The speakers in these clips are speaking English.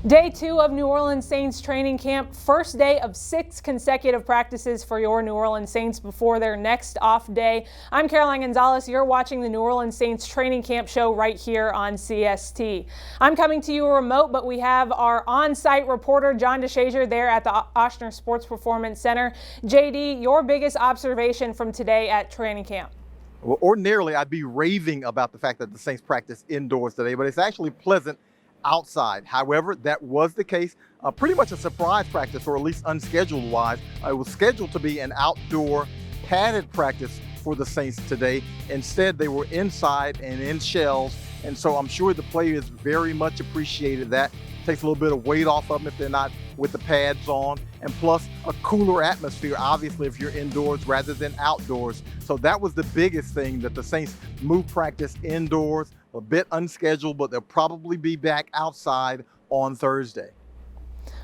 Day 2 of New Orleans Saints training camp, first day of 6 consecutive practices for your New Orleans Saints before their next off day. I'm Caroline Gonzalez. You're watching the New Orleans Saints training camp show right here on CST. I'm coming to you remote, but we have our on-site reporter, John DeShazier, there at the Ochsner Sports Performance Center. JD, your biggest observation from today at training camp? Well, ordinarily, I'd be raving about the fact that the Saints practice indoors today, but it's actually pleasant outside. However, that was the case. Pretty much a surprise practice, or at least unscheduled wise. It was scheduled to be an outdoor padded practice for the Saints today. Instead, they were inside and in shells. And so I'm sure the players very much appreciated that. Takes a little bit of weight off of them if they're not with the pads on, and plus a cooler atmosphere, obviously, if you're indoors rather than outdoors. So that was the biggest thing, that the Saints moved practice indoors, a bit unscheduled, but they'll probably be back outside on Thursday.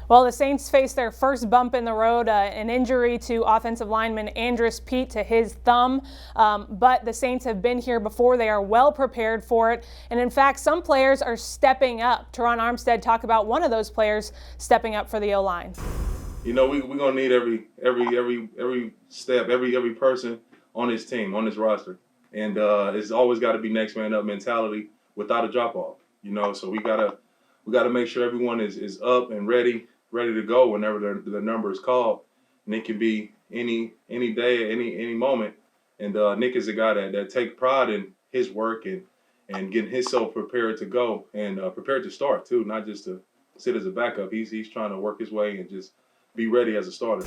Well, the Saints faced their first bump in the road, an injury to offensive lineman Andrus Peat to his thumb. But the Saints have been here before. They are well prepared for it. And in fact, some players are stepping up. Teron Armstead talked about one of those players stepping up for the O-line. You know, we're going to need every step, every person on this team, on this roster. And it's always got to be next man up mentality without a drop off. You know, so we got to make sure everyone is up and ready to go whenever the number is called. And it can be any day, any moment. And Nick is a guy that takes pride in his work and getting himself prepared to go and prepared to start too, not just to sit as a backup. He's trying to work his way and just be ready as a starter.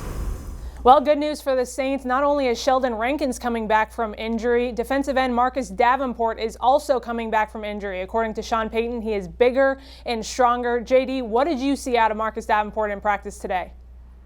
Well, good news for the Saints. Not only is Sheldon Rankins coming back from injury, defensive end Marcus Davenport is also coming back from injury. According to Sean Payton, he is bigger and stronger. JD, what did you see out of Marcus Davenport in practice today?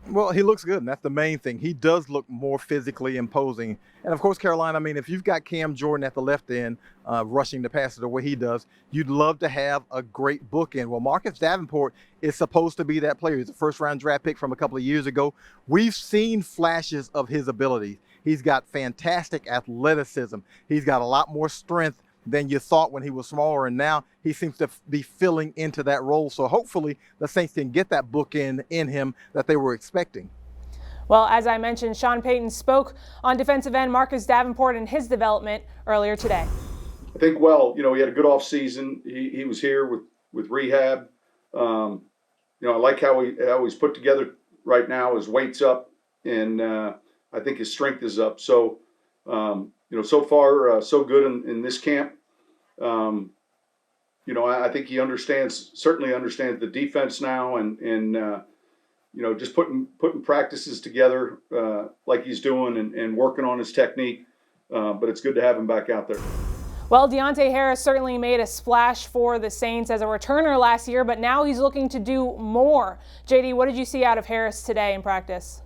Well, he looks good, and that's the main thing. He does look more physically imposing. And, of course, Caroline, I mean, if you've got Cam Jordan at the left end rushing the passer the way he does, you'd love to have a great bookend. Well, Marcus Davenport is supposed to be that player. He's a first-round draft pick from a couple of years ago. We've seen flashes of his ability. He's got fantastic athleticism. He's got a lot more strength than you thought when he was smaller, and now he seems to be filling into that role. So hopefully the Saints can get that bookend in him that they were expecting. Well, as I mentioned, Sean Payton spoke on defensive end Marcus Davenport and his development earlier today. I think, well, you know, he had a good off season. He was here with rehab. You know, I like how he's put together right now. His weight's up, and I think his strength is up. So, you know, so far, so good in this camp. You know, I think he certainly understands the defense now, and you know, just putting practices together like he's doing and working on his technique. But it's good to have him back out there. Well, Deonte Harris certainly made a splash for the Saints as a returner last year, but now he's looking to do more. JD, what did you see out of Harris today in practice?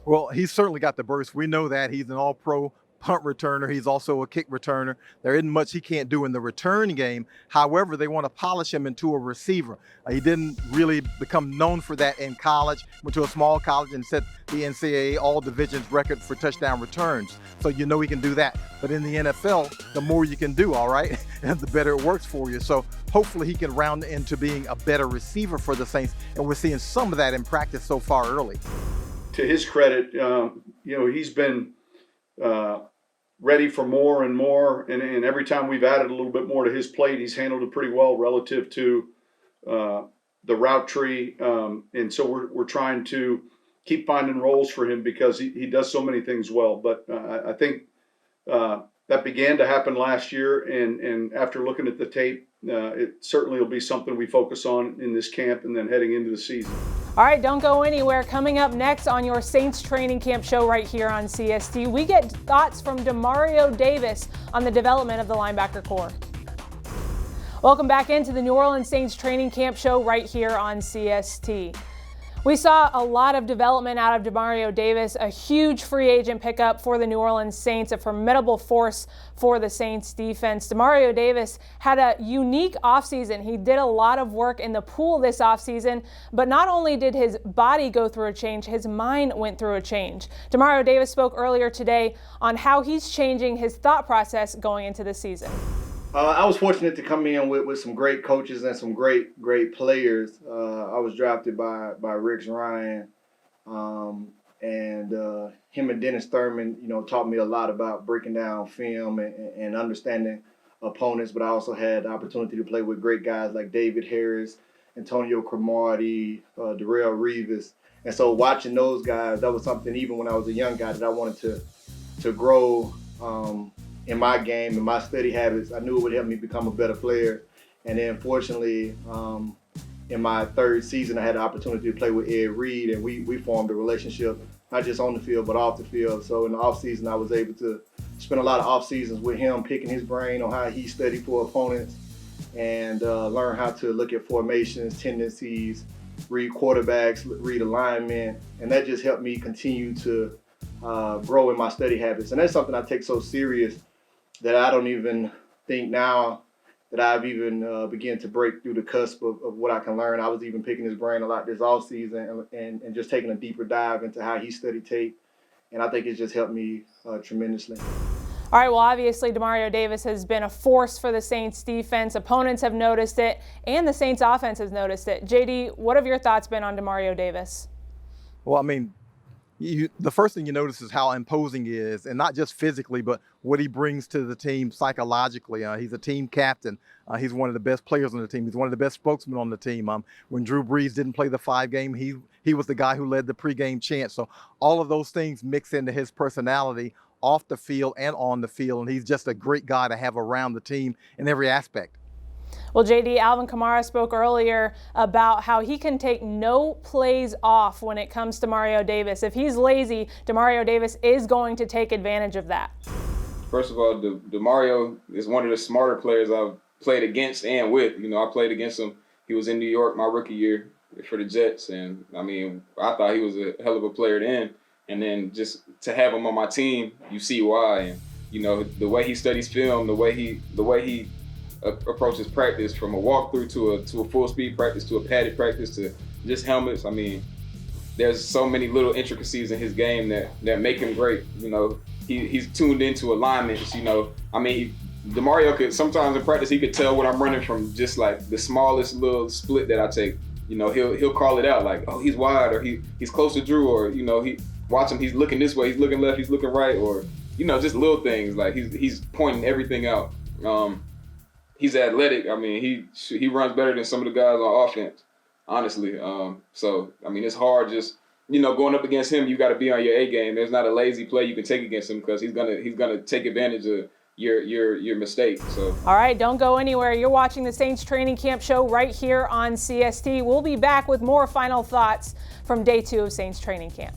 Well, he's certainly got the burst. We know that. He's an all-pro punt returner. He's also a kick returner. There isn't much he can't do in the return game. However, they want to polish him into a receiver. He didn't really become known for that in college. Went to a small college and set the NCAA all divisions record for touchdown returns. So you know he can do that. But in the NFL, the more you can do, all right, and the better it works for you. So hopefully he can round into being a better receiver for the Saints. And we're seeing some of that in practice so far early. To his credit, you know, he's been ready for more and more, and every time we've added a little bit more to his plate, he's handled it pretty well relative to the route tree, and so we're trying to keep finding roles for him because he does so many things well. But I think that began to happen last year, and after looking at the tape, it certainly will be something we focus on in this camp and then heading into the season. All right, don't go anywhere. Coming up next on your Saints training camp show right here on CST, we get thoughts from Demario Davis on the development of the linebacker core. Welcome back into the New Orleans Saints training camp show right here on CST. We saw a lot of development out of Demario Davis, a huge free agent pickup for the New Orleans Saints, a formidable force for the Saints defense. Demario Davis had a unique offseason. He did a lot of work in the pool this offseason, but not only did his body go through a change, his mind went through a change. Demario Davis spoke earlier today on how he's changing his thought process going into the season. I was fortunate to come in with some great coaches and some great players. I was drafted by Rick Ryan, and him and Dennis Thurman, taught me a lot about breaking down film and understanding opponents. But I also had the opportunity to play with great guys like David Harris, Antonio Cromartie, Darrell Revis. And so watching those guys, that was something even when I was a young guy that I wanted to grow in my game and my study habits. I knew it would help me become a better player. And then fortunately, in my third season, I had the opportunity to play with Ed Reed, and we formed a relationship, not just on the field, but off the field. So in the off season, I was able to spend a lot of off seasons with him, picking his brain on how he studied for opponents and learn how to look at formations, tendencies, read quarterbacks, read alignment. And that just helped me continue to grow in my study habits. And that's something I take so serious that I don't even think now that I've even begun to break through the cusp of what I can learn. I was even picking his brain a lot this off season and just taking a deeper dive into how he studied tape. And I think it's just helped me tremendously. All right, well, obviously, Demario Davis has been a force for the Saints defense. Opponents have noticed it, and the Saints offense has noticed it. JD, what have your thoughts been on Demario Davis? Well, I mean, the first thing you notice is how imposing he is, and not just physically, but what he brings to the team psychologically. He's a team captain. He's one of the best players on the team. He's one of the best spokesmen on the team. When Drew Brees didn't play the 5 game, he was the guy who led the pregame chant. So all of those things mix into his personality off the field and on the field, and he's just a great guy to have around the team in every aspect. Well, JD, Alvin Kamara spoke earlier about how he can take no plays off when it comes to Demario Davis. If he's lazy, Demario Davis is going to take advantage of that. First of all, Demario is one of the smarter players I've played against and with. I played against him. He was in New York my rookie year for the Jets, and I thought he was a hell of a player then. And then just to have him on my team, you see why. And the way he studies film, the way he approaches practice, from a walkthrough to a full speed practice to a padded practice to just helmets. There's so many little intricacies in his game that make him great. He's tuned into alignments. Demario could sometimes in practice he could tell when I'm running from just like the smallest little split that I take. He'll call it out like, oh, he's wide, or he's close to Drew, or he watch him, he's looking this way, he's looking left, he's looking right, or just little things like he's pointing everything out. He's athletic. He runs better than some of the guys on offense, honestly. So it's hard just going up against him. You got to be on your A game. There's not a lazy play you can take against him because he's gonna take advantage of your mistake. So all right, don't go anywhere. You're watching the Saints Training Camp Show right here on CST. We'll be back with more final thoughts from day 2 of Saints Training Camp.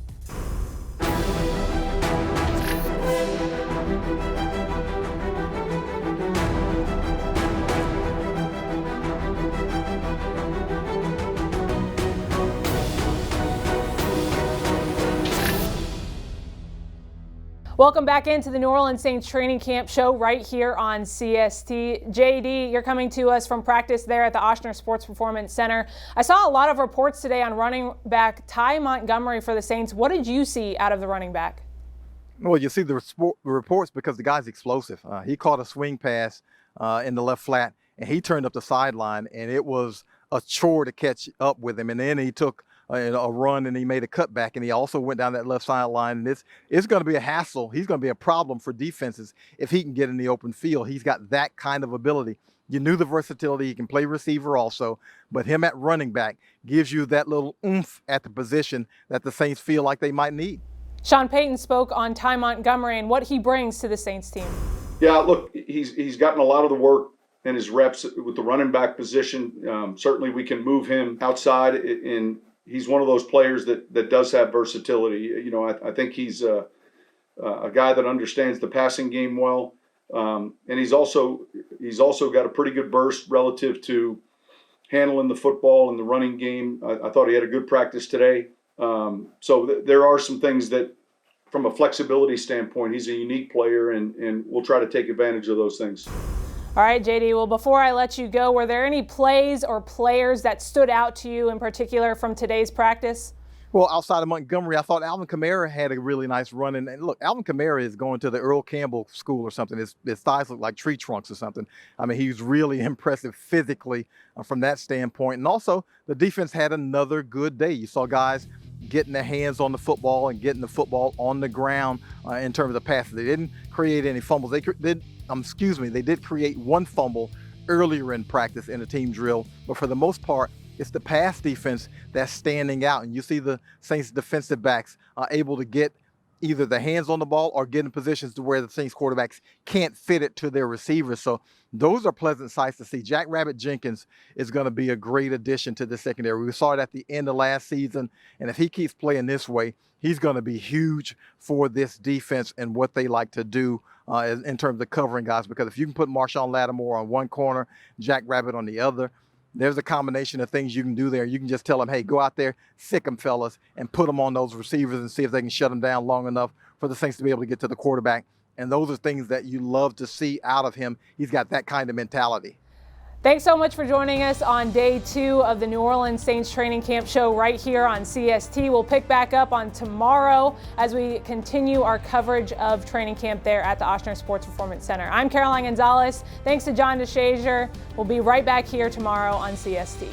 Welcome back into the New Orleans Saints Training Camp Show right here on CST. JD, you're coming to us from practice there at the Ochsner Sports Performance Center. I saw a lot of reports today on running back Ty Montgomery for the Saints. What did you see out of the running back? Well, you see the reports because the guy's explosive. He caught a swing pass in the left flat, and he turned up the sideline, and it was a chore to catch up with him. And then he took a run, and he made a cutback, and he also went down that left sideline. And it's going to be a hassle. He's going to be a problem for defenses if he can get in the open field. He's got that kind of ability. You knew the versatility. He can play receiver also, but him at running back gives you that little oomph at the position that the Saints feel like they might need. Sean Payton spoke on Ty Montgomery and what he brings to the Saints team. Yeah, look, he's gotten a lot of the work and his reps with the running back position. Certainly we can move him outside, and he's one of those players that does have versatility. I think he's a guy that understands the passing game well, and he's also got a pretty good burst relative to handling the football and the running game. I thought he had a good practice today. So there are some things that, from a flexibility standpoint, he's a unique player, and we'll try to take advantage of those things. All right, JD, well, before I let you go, were there any plays or players that stood out to you in particular from today's practice? Well, outside of Montgomery, I thought Alvin Kamara had a really nice run. And look, Alvin Kamara is going to the Earl Campbell school or something. His thighs look like tree trunks or something. I mean, he's really impressive physically from that standpoint. And also, the defense had another good day. You saw guys getting their hands on the football and getting the football on the ground in terms of passes. They didn't create any fumbles. They did create one fumble earlier in practice in a team drill, but for the most part, it's the pass defense that's standing out. And you see the Saints defensive backs able to get either the hands on the ball or get in positions to where the Saints quarterbacks can't fit it to their receivers. So those are pleasant sights to see. Jack Rabbit Jenkins is going to be a great addition to the secondary. We saw it at the end of last season, and if he keeps playing this way, he's going to be huge for this defense and what they like to do in terms of covering guys. Because if you can put Marshawn Lattimore on one corner, Jack Rabbit on the other, there's a combination of things you can do there. You can just tell them, hey, go out there, sick them, fellas, and put them on those receivers and see if they can shut them down long enough for the Saints to be able to get to the quarterback. And those are things that you love to see out of him. He's got that kind of mentality. Thanks so much for joining us on day 2 of the New Orleans Saints training camp show right here on CST. We'll pick back up on tomorrow as we continue our coverage of training camp there at the Ochsner Sports Performance Center. I'm Caroline Gonzalez. Thanks to John DeShazier. We'll be right back here tomorrow on CST.